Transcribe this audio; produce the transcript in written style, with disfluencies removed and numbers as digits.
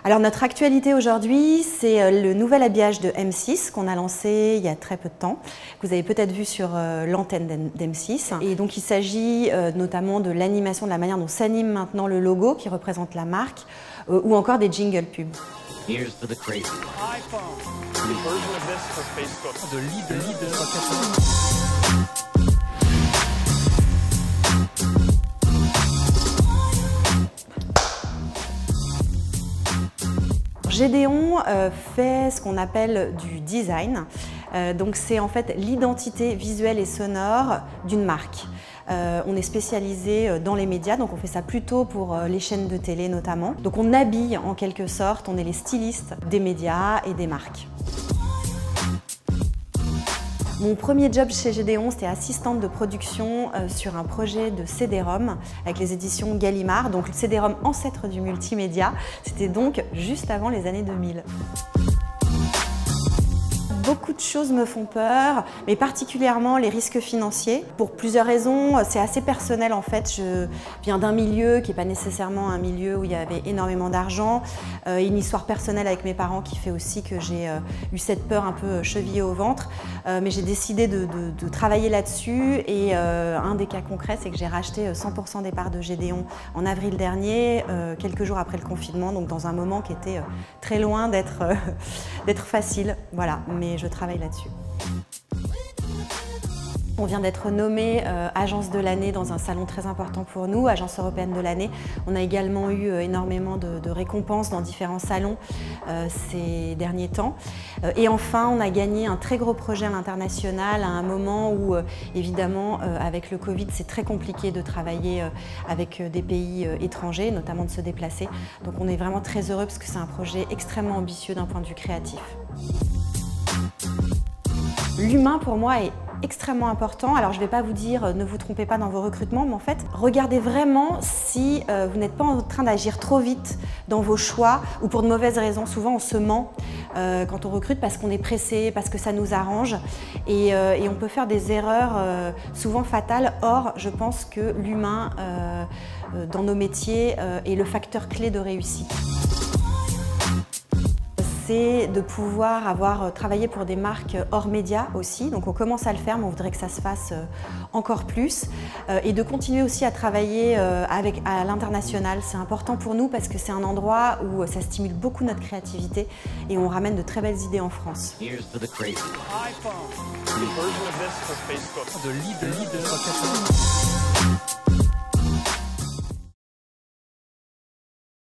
Alors notre actualité aujourd'hui, c'est le nouvel habillage de M6 qu'on a lancé il y a très peu de temps, que vous avez peut-être vu sur l'antenne d'M6. Et donc il s'agit notamment de l'animation, de la manière dont s'anime maintenant le logo qui représente la marque, ou encore des jingles pubs. Here's to the crazy. iPhone. The version of this for Facebook. De leader. Gédéon fait ce qu'on appelle du design. Donc c'est en fait l'identité visuelle et sonore d'une marque. On est spécialisé dans les médias, donc on fait ça plutôt pour les chaînes de télé notamment. Donc on habille en quelque sorte, on est les stylistes des médias et des marques. Mon premier job chez Gédéon, c'était assistante de production sur un projet de CD-ROM avec les éditions Gallimard, donc le CD-ROM ancêtre du multimédia. C'était donc juste avant les années 2000. Beaucoup de choses me font peur, mais particulièrement les risques financiers. Pour plusieurs raisons, c'est assez personnel en fait. Je viens d'un milieu qui n'est pas nécessairement un milieu où il y avait énormément d'argent. Une histoire personnelle avec mes parents qui fait aussi que j'ai eu cette peur un peu chevillée au ventre. Mais j'ai décidé de travailler là-dessus et un des cas concrets, c'est que j'ai racheté 100% des parts de Gédéon en avril dernier, quelques jours après le confinement, donc dans un moment qui était très loin d'être facile. Voilà. Mais je travaille là-dessus. On vient d'être nommé agence de l'année dans un salon très important pour nous, agence européenne de l'année. On a également eu énormément de récompenses dans différents salons ces derniers temps. Et enfin, on a gagné un très gros projet à l'international à un moment où, évidemment, avec le Covid, c'est très compliqué de travailler avec des pays étrangers, notamment de se déplacer. Donc on est vraiment très heureux parce que c'est un projet extrêmement ambitieux d'un point de vue créatif. L'humain, pour moi, est extrêmement important. Alors, je ne vais pas vous dire ne vous trompez pas dans vos recrutements, mais en fait, regardez vraiment si vous n'êtes pas en train d'agir trop vite dans vos choix ou pour de mauvaises raisons. Souvent, on se ment quand on recrute parce qu'on est pressé, parce que ça nous arrange et on peut faire des erreurs souvent fatales. Or, je pense que l'humain dans nos métiers est le facteur clé de réussite. C'est de pouvoir avoir travaillé pour des marques hors médias aussi, donc on commence à le faire mais on voudrait que ça se fasse encore plus et de continuer aussi à travailler à l'international. C'est important pour nous parce que c'est un endroit où ça stimule beaucoup notre créativité et on ramène de très belles idées en France. Here's to the crazy. iPhone. The version of this for Facebook. De leader.